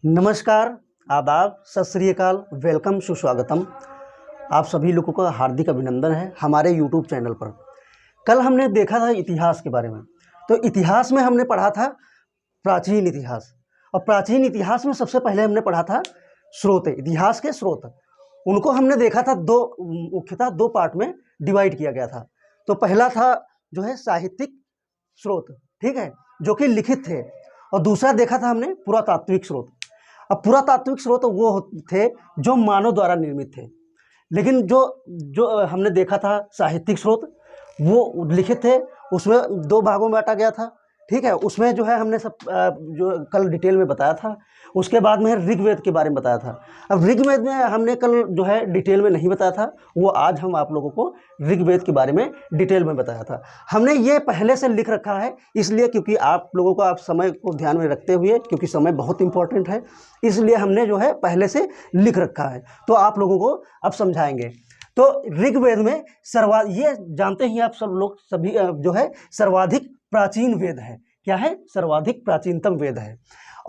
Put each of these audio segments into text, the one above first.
नमस्कार, आदाब, सत श्री अकाल, वेलकम, सुस्वागतम। आप सभी लोगों का हार्दिक अभिनंदन है हमारे यूट्यूब चैनल पर। कल हमने देखा था इतिहास के बारे में। तो इतिहास में हमने पढ़ा था प्राचीन इतिहास, और प्राचीन इतिहास में सबसे पहले हमने पढ़ा था स्रोत, इतिहास के स्रोत। उनको हमने देखा था मुख्यतः दो पार्ट में डिवाइड किया गया था। तो पहला था जो है साहित्यिक स्रोत, ठीक है, जो कि लिखित थे, और दूसरा देखा था हमने पुरातात्विक स्रोत। अब पुरातात्विक स्रोत वो थे जो मानव द्वारा निर्मित थे, लेकिन जो जो हमने देखा था साहित्यिक स्रोत वो लिखित थे। उसमें दो भागों में बांटा गया था, ठीक है। उसमें जो है हमने सब जो कल डिटेल में बताया था। उसके बाद में ऋग्वेद के बारे में बताया था। अब ऋग्वेद में हमने कल जो है डिटेल में नहीं बताया था, वो आज हम आप लोगों को ऋग्वेद के बारे में डिटेल में बताया था। हमने ये पहले से लिख रखा है, इसलिए क्योंकि आप लोगों को आप समय को ध्यान में रखते हुए, क्योंकि समय बहुत इंपॉर्टेंट है, इसलिए हमने जो है पहले से लिख रखा है। तो आप लोगों को अब समझाएंगे। तो ऋग्वेद में ये जानते ही आप सब लोग सभी जो है सर्वाधिक प्राचीन वेद है। क्या है? सर्वाधिक प्राचीनतम वेद है।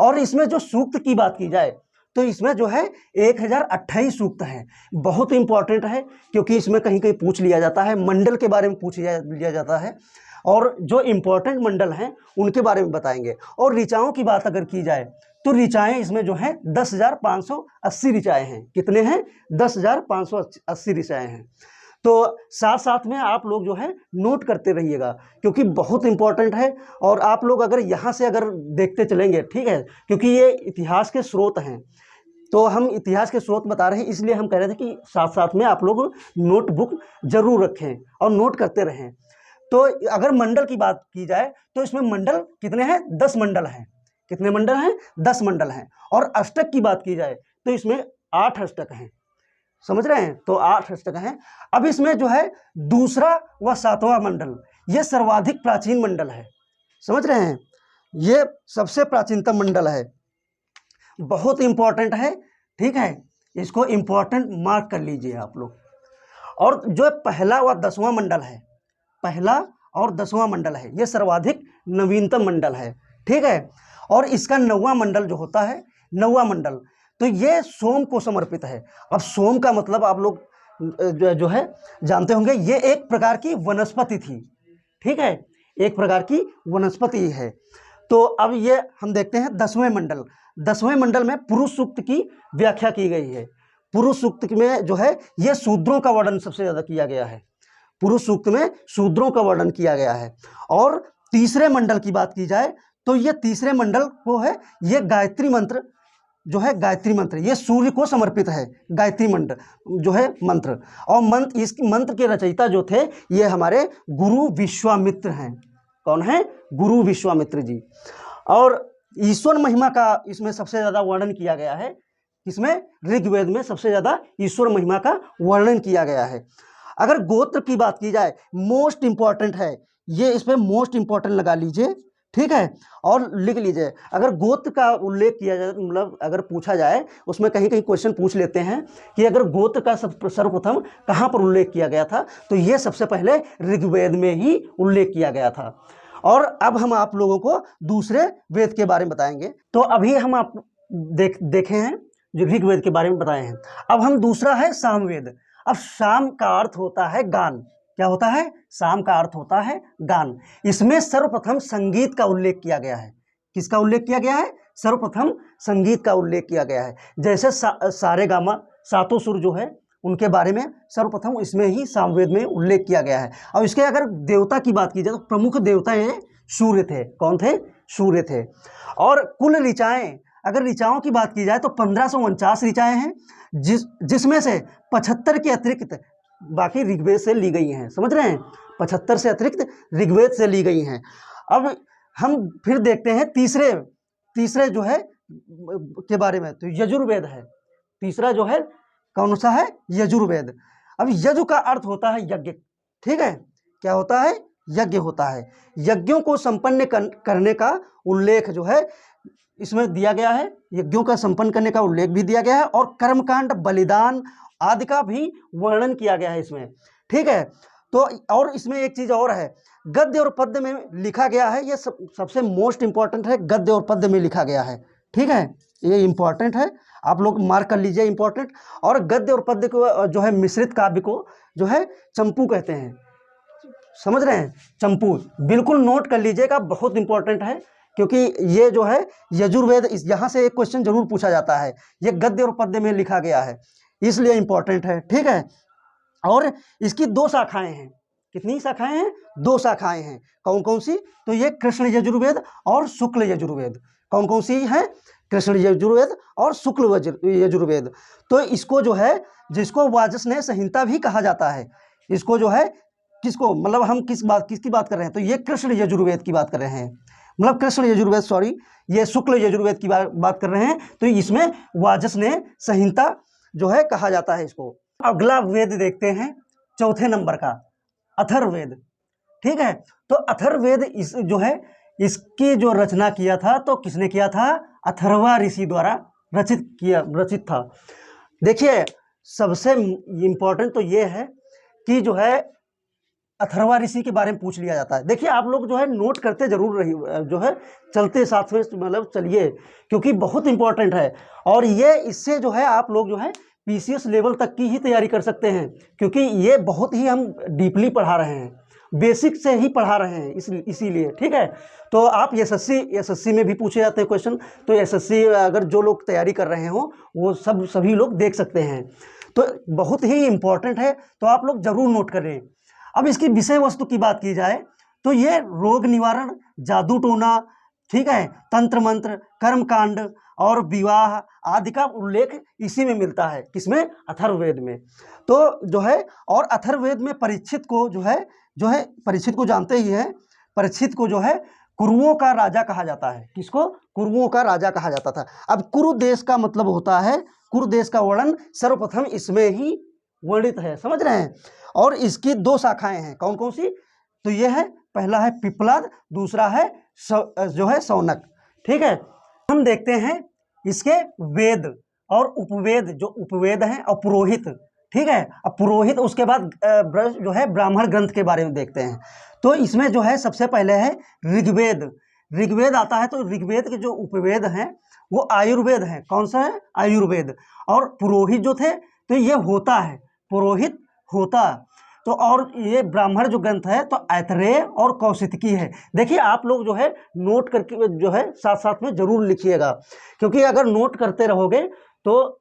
और इसमें जो सूक्त की बात की जाए तो इसमें जो है 1028 सूक्त हैं। बहुत इंपॉर्टेंट है, क्योंकि इसमें कहीं कहीं पूछ लिया जाता है, मंडल के बारे में पूछ लिया जाता है, और जो इम्पोर्टेंट मंडल हैं उनके बारे में बताएंगे। और ऋचाओं की बात अगर की जाए तो ऋचाएँ इसमें जो हैं 10,580 ऋचाएँ हैं। कितने हैं? 10,580 ऋचाएँ हैं। तो साथ साथ में आप लोग जो है नोट करते रहिएगा, क्योंकि बहुत इंपॉर्टेंट है। और आप लोग अगर यहाँ से अगर देखते चलेंगे, ठीक है, क्योंकि ये इतिहास के स्रोत हैं, तो हम इतिहास के स्रोत बता रहे हैं, इसलिए हम कह रहे थे कि साथ साथ में आप लोग नोटबुक जरूर रखें और नोट करते रहें। तो अगर मंडल की बात की जाए तो इसमें मंडल कितने हैं? 10 मंडल हैं। कितने मंडल हैं? 10 मंडल हैं। और अष्टक की बात की जाए तो इसमें 8 अष्टक हैं। समझ रहे हैं? तो 8 अष्टक हैं। अब इसमें जो है दूसरा व सातवां मंडल, ये सर्वाधिक प्राचीन मंडल है। समझ रहे हैं? ये सबसे प्राचीनतम मंडल है, बहुत इंपॉर्टेंट है, ठीक है। इसको इंपॉर्टेंट मार्क कर लीजिए आप लोग। और जो पहला व 10वां मंडल है, पहला और 10वां मंडल है, ये सर्वाधिक नवीनतम मंडल है, ठीक है। और इसका 9वां मंडल जो होता है, 9वां मंडल, तो ये सोम को समर्पित है। अब सोम का मतलब आप लोग जो है जानते होंगे, ये एक प्रकार की वनस्पति थी, ठीक है, एक प्रकार की वनस्पति है। तो अब ये हम देखते हैं 10वें मंडल। 10वें मंडल में पुरुष सूक्त की व्याख्या की गई है। पुरुष सूक्त में जो है ये शूद्रों का वर्णन सबसे ज्यादा किया गया है। पुरुष सूक्त में शूद्रों का वर्णन किया गया है। और तीसरे मंडल की बात की जाए तो ये तीसरे मंडल को है, ये गायत्री मंत्र जो है, गायत्री मंत्र, ये सूर्य को समर्पित है। गायत्री मंत्र जो है मंत्र, और इस मंत्र के रचयिता जो थे ये हमारे गुरु विश्वामित्र हैं। कौन है? गुरु विश्वामित्र जी। और ईश्वर महिमा का इसमें सबसे ज्यादा वर्णन किया गया है। इसमें ऋग्वेद में सबसे ज्यादा ईश्वर महिमा का वर्णन किया गया है। अगर गोत्र की बात की जाए, मोस्ट इंपॉर्टेंट है ये, इस पर मोस्ट इंपॉर्टेंट लगा लीजिए, ठीक है, और लिख लीजिए। अगर गोत्र का उल्लेख किया जाए, मतलब अगर पूछा जाए, उसमें कहीं कहीं क्वेश्चन पूछ लेते हैं कि अगर गोत्र का सर्वप्रथम कहाँ पर उल्लेख किया गया था, तो ये सबसे पहले ऋग्वेद में ही उल्लेख किया गया था। और अब हम आप लोगों को दूसरे वेद के बारे में बताएंगे। तो अभी हम आप देखे हैं जो ऋग्वेद के बारे में बताए हैं। अब हम दूसरा है सामवेद। अब साम का अर्थ होता है गान। क्या होता है? साम का अर्थ होता है गान। इसमें सर्वप्रथम संगीत का उल्लेख किया गया है। किसका उल्लेख किया गया है? सर्वप्रथम संगीत का उल्लेख किया गया है। जैसे सारे गामा, सातों सुर जो है, उनके बारे में सर्वप्रथम इसमें ही सामवेद में उल्लेख किया गया है। और इसके अगर देवता की बात की जाए तो प्रमुख देवता ये सूर्य थे। कौन थे? सूर्य थे। और कुल ऋचाएं, अगर ऋचाओं की बात की जाए तो 1549 ऋचाएं हैं, जिसमें से 75 के अतिरिक्त बाकी ऋग्वेद से ली गई हैं। समझ रहे हैं? 75 से अतिरिक्त ऋग्वेद से ली गई हैं। अब हम फिर देखते हैं तीसरे जो है के बारे में, तो यजुर्वेद है। तीसरा जो है कौन सा है? यजुर्वेद। अब यजु का अर्थ होता है यज्ञ, ठीक है। क्या होता है? यज्ञ होता है। यज्ञों को संपन्न करने का उल्लेख जो है इसमें दिया गया है। यज्ञों का संपन्न करने का उल्लेख भी दिया गया है, और कर्मकांड, बलिदान आदि का भी वर्णन किया गया है इसमें, ठीक है। तो और इसमें एक चीज और है, गद्य और पद्य में लिखा गया है। ये सबसे मोस्ट इंपॉर्टेंट है, गद्य और पद्य में लिखा गया है, ठीक है। ये इम्पॉर्टेंट है, आप लोग मार्क कर लीजिए इम्पॉर्टेंट। और गद्य और पद्य को जो है मिश्रित काव्य को जो है चंपू कहते हैं, समझ रहे हैं, चंपू बिल्कुल नोट कर लीजिएगा, बहुत इंपॉर्टेंट है, क्योंकि ये जो है यजुर्वेद, इस यहाँ से एक क्वेश्चन जरूर पूछा जाता है, ये गद्य और पद्य में लिखा गया है, इसलिए इंपॉर्टेंट है, ठीक है। और इसकी 2 शाखाएं हैं, कितनी शाखाएं हैं, 2 शाखाएं हैं, कौन कौन सी, तो ये कृष्ण यजुर्वेद और शुक्ल यजुर्वेद, कौन कौन सी है, कृष्ण यजुर्वेद और शुक्ल यजुर्वेद। तो इसको जो है, जिसको वाजस्नेय संहिता भी कहा जाता है, इसको जो है किसको, मतलब हम किसकी बात कर रहे हैं, तो ये कृष्ण यजुर्वेद की बात कर रहे हैं, मतलब कृष्ण यजुर्वेद, सॉरी, ये शुक्ल यजुर्वेद की बात कर रहे हैं। तो इसमें वाजस्नेय संहिता जो है कहा जाता है इसको। अगला वेद देखते हैं, चौथे नंबर का अथर्ववेद, ठीक है। तो अथर्ववेद इस जो है इसकी जो रचना किया था, तो किसने किया था, अथर्वा ऋषि द्वारा रचित था। देखिए सबसे इम्पोर्टेंट तो ये है कि जो है अथर्वा ऋषि के बारे में पूछ लिया जाता है। देखिए आप लोग जो है नोट करते जरूर रहिए, जो है चलते साथ में, मतलब चलिए, क्योंकि बहुत इंपॉर्टेंट है। और ये इससे जो है आप लोग जो है पीसीएस लेवल तक की ही तैयारी कर सकते हैं, क्योंकि ये बहुत ही हम डीपली पढ़ा रहे हैं, बेसिक से ही पढ़ा रहे हैं, इसीलिए, ठीक है। तो आप एसएससी में भी पूछे जाते हैं क्वेश्चन, तो एसएससी अगर जो लोग तैयारी कर रहे हो वो सभी लोग देख सकते हैं, तो बहुत ही इम्पोर्टेंट है, तो आप लोग जरूर नोट करें। अब इसकी विषय वस्तु की बात की जाए तो ये रोग निवारण, जादू टोना, ठीक है, तंत्र मंत्र, कर्मकांड और विवाह आदि का उल्लेख इसी में मिलता है, किसमें, अथर्ववेद में। तो जो है, और अथर्ववेद में परीक्षित को जो है परीक्षित को जानते ही हैं, परीक्षित को जो है कुरुओं का राजा कहा जाता है, किसको, कुरुओं का राजा कहा जाता था। अब कुरु देश का मतलब होता है, कुरु देश का वर्णन सर्वप्रथम इसमें ही वर्णित है, समझ रहे हैं। और इसकी 2 शाखाएं हैं, कौन कौन सी, तो ये है, पहला है पिप्पलाद, दूसरा है जो है शौनक, ठीक है। हम देखते हैं इसके वेद और उपवेद, जो उपवेद हैं और पुरोहित, ठीक है। अब पुरोहित, उसके बाद जो है ब्राह्मण ग्रंथ के बारे में देखते हैं। तो इसमें जो है सबसे पहले है ऋग्वेद, ऋग्वेद आता है। तो ऋग्वेद के जो उपवेद हैं वो आयुर्वेद हैं, कौन सा है, आयुर्वेद। और पुरोहित जो थे, तो ये होता है, पुरोहित होता। तो और ये ब्राह्मण जो ग्रंथ है तो ऐतरेय और कौशिकी है। देखिए आप लोग जो है नोट करके जो है साथ साथ में जरूर लिखिएगा, क्योंकि अगर नोट करते रहोगे तो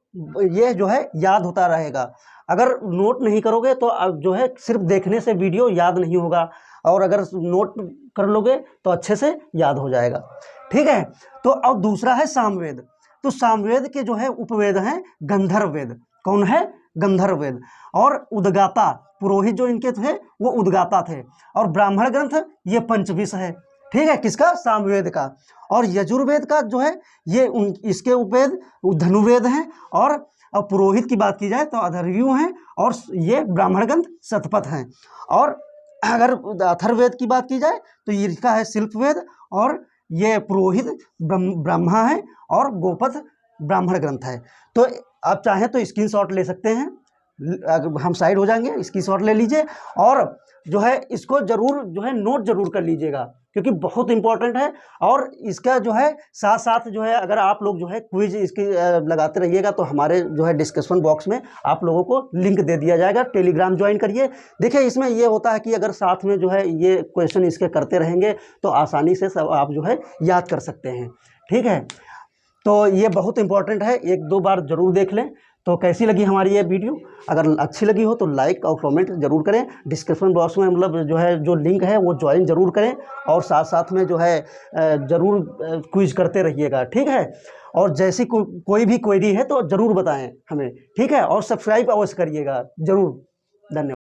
ये जो है याद होता रहेगा। अगर नोट नहीं करोगे तो अब जो है सिर्फ देखने से वीडियो याद नहीं होगा, और अगर नोट कर लोगे तो अच्छे से याद हो जाएगा, ठीक है। तो अब दूसरा है सामवेद। तो सामवेद के जो है उपवेद हैं गंधर्व वेद, कौन है, गंधर्व वेद। और उद्गाता, पुरोहित जो इनके थे वो उद्गाता थे। और ब्राह्मण ग्रंथ ये पंचविश है, ठीक है, किसका, सामवेद का। और यजुर्वेद का जो है ये इसके उपवेद धनुर्वेद हैं। और पुरोहित की बात की जाए तो अथर्वयु हैं, और ये ब्राह्मण ग्रंथ शतपथ हैं। और अगर अथर्ववेद की बात की जाए तो इसका है शिल्पवेद, और ये पुरोहित ब्रह्मा है, और गोपथ ब्राह्मण ग्रंथ है। तो आप चाहें तो स्क्रीनशॉट ले सकते हैं, हम साइड हो जाएंगे, स्क्रीनशॉट ले लीजिए, और जो है इसको जरूर जो है नोट जरूर कर लीजिएगा, क्योंकि बहुत इंपॉर्टेंट है। और इसका जो है साथ साथ जो है अगर आप लोग जो है क्विज इसकी लगाते रहिएगा, तो हमारे जो है डिस्क्रिप्शन बॉक्स में आप लोगों को लिंक दे दिया जाएगा, टेलीग्राम ज्वाइन करिए। देखिए इसमें ये होता है कि अगर साथ में जो है ये क्वेश्चन इसके करते रहेंगे तो आसानी से सब आप जो है याद कर सकते हैं, ठीक है। तो ये बहुत इंपॉर्टेंट है, 1-2 बार ज़रूर देख लें। तो कैसी लगी हमारी ये वीडियो, अगर अच्छी लगी हो तो लाइक और कमेंट जरूर करें। डिस्क्रिप्शन बॉक्स में मतलब जो है जो लिंक है वो ज्वाइन जरूर करें, और साथ साथ में जो है ज़रूर क्विज करते रहिएगा, ठीक है। और जैसी कोई भी क्वेरी है तो ज़रूर बताएं हमें, ठीक है। और सब्सक्राइब अवश्य करिएगा, ज़रूर। धन्यवाद।